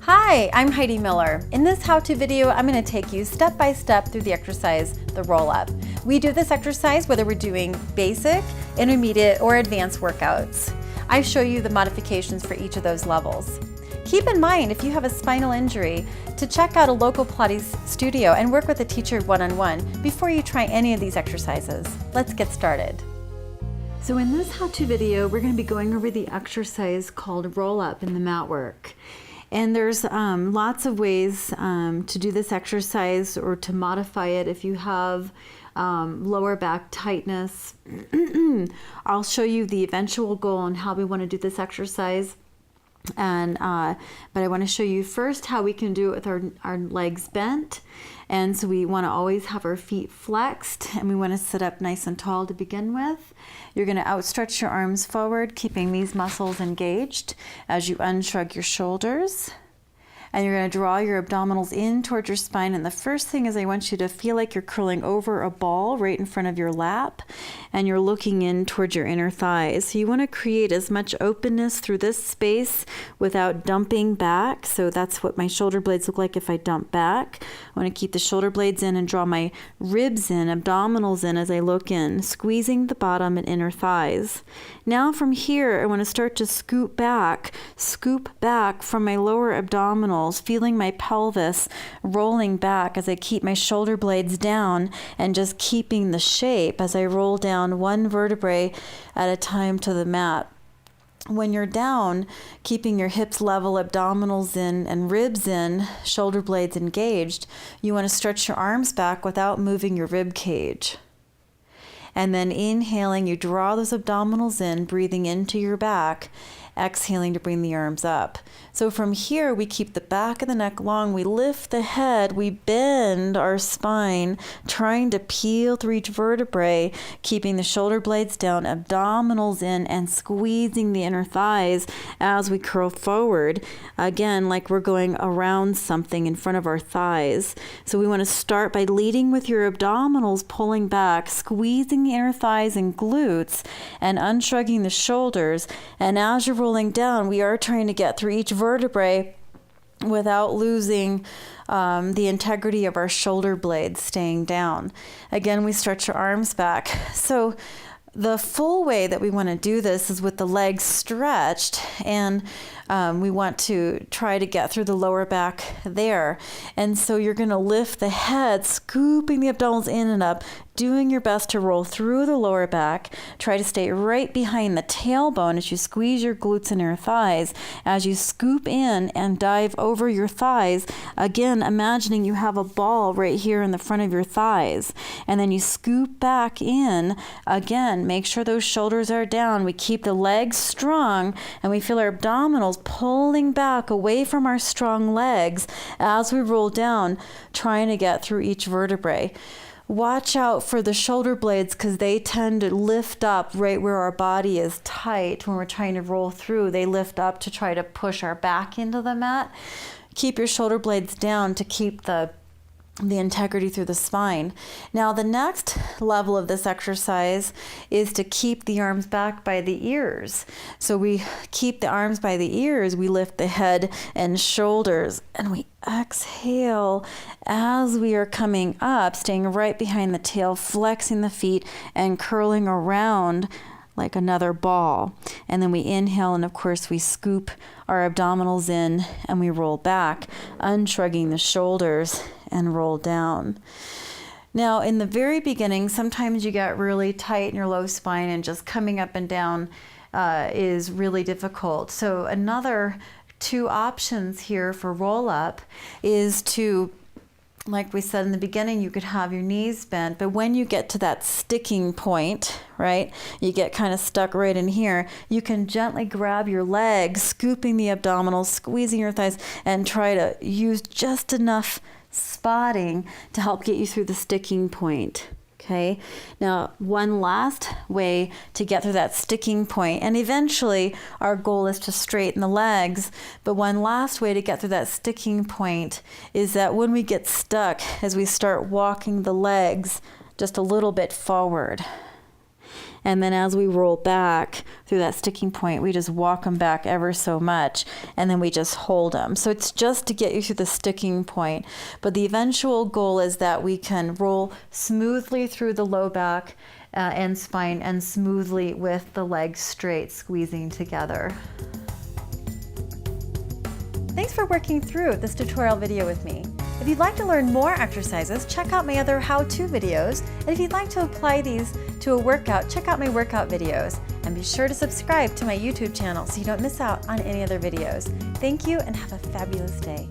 Hi, I'm Heidi Miller. In this how-to video, I'm going to take you step by step through the exercise, the roll-up. We do this exercise whether we're doing basic, intermediate, or advanced workouts. I show you the modifications for each of those levels. Keep in mind, if you have a spinal injury, to check out a local Pilates studio and work with a teacher one-on-one before you try any of these exercises. Let's get started. So in this how-to video, we're going to be going over the exercise called roll-up in the Matwork. And there's lots of ways to do this exercise or to modify it if you have lower back tightness. I'll show you the eventual goal on how we want to do this exercise. But I want to show you first how we can do it with our legs bent. And so we want to always have our feet flexed, and we want to sit up nice and tall to begin with. You're going to outstretch your arms forward, keeping these muscles engaged as you unshrug your shoulders. And you're going to draw your abdominals in towards your spine. And the first thing is I want you to feel like you're curling over a ball right in front of your lap, and you're looking in towards your inner thighs. So you want to create as much openness through this space without dumping back. So that's what my shoulder blades look like if I dump back. I want to keep the shoulder blades in and draw my ribs in, abdominals in as I look in, squeezing the bottom and inner thighs. Now from here, I want to start to scoop back from my lower abdominals, feeling my pelvis rolling back as I keep my shoulder blades down and just keeping the shape as I roll down one vertebrae at a time to the mat. When you're down, keeping your hips level, abdominals in and ribs in, shoulder blades engaged, you want to stretch your arms back without moving your rib cage. And then inhaling, you draw those abdominals in, breathing into your back, exhaling to bring the arms up. So from here, we keep the back of the neck long, we lift the head, we bend our spine, trying to peel through each vertebrae, keeping the shoulder blades down, abdominals in, and squeezing the inner thighs as we curl forward. Again, like we're going around something in front of our thighs. So we want to start by leading with your abdominals, pulling back, squeezing the inner thighs and glutes, and unshrugging the shoulders. And as you're rolling down, we are trying to get through each vertebrae without losing the integrity of our shoulder blades, staying down. Again, we stretch our arms back. So the full way that we want to do this is with the legs stretched, and we want to try to get through the lower back there. And so you're going to lift the head, scooping the abdominals in and up, doing your best to roll through the lower back. Try to stay right behind the tailbone as you squeeze your glutes and your thighs. As you scoop in and dive over your thighs, again, imagining you have a ball right here in the front of your thighs. And then you scoop back in. Again, make sure those shoulders are down. We keep the legs strong, and we feel our abdominals pulling back away from our strong legs as we roll down, trying to get through each vertebrae. Watch out for the shoulder blades because they tend to lift up right where our body is tight when we're trying to roll through. They lift up to try to push our back into the mat. Keep your shoulder blades down to keep the integrity through the spine. Now the next level of this exercise is to keep the arms back by the ears. So we keep the arms by the ears, we lift the head and shoulders, and we exhale as we are coming up, staying right behind the tail, flexing the feet and curling around like another ball. And then we inhale, and of course we scoop our abdominals in and we roll back, unshrugging the shoulders and roll down. Now in the very beginning, sometimes you get really tight in your low spine, and just coming up and down is really difficult. So another two options here for roll up is to, like we said in the beginning, you could have your knees bent, but when you get to that sticking point, right, you get kind of stuck right in here, you can gently grab your legs, scooping the abdominals, squeezing your thighs, and try to use just enough spotting to help get you through the sticking point. Okay, now one last way to get through that sticking point, and eventually our goal is to straighten the legs, but one last way to get through that sticking point is that when we get stuck, as we start walking the legs just a little bit forward. And then as we roll back through that sticking point, we just walk them back ever so much, and then we just hold them. So it's just to get you through the sticking point. But the eventual goal is that we can roll smoothly through the low back and spine, and smoothly with the legs straight, squeezing together. Thanks for working through this tutorial video with me. If you'd like to learn more exercises, check out my other how-to videos. And if you'd like to apply these to a workout, check out my workout videos. And be sure to subscribe to my YouTube channel so you don't miss out on any other videos. Thank you and have a fabulous day.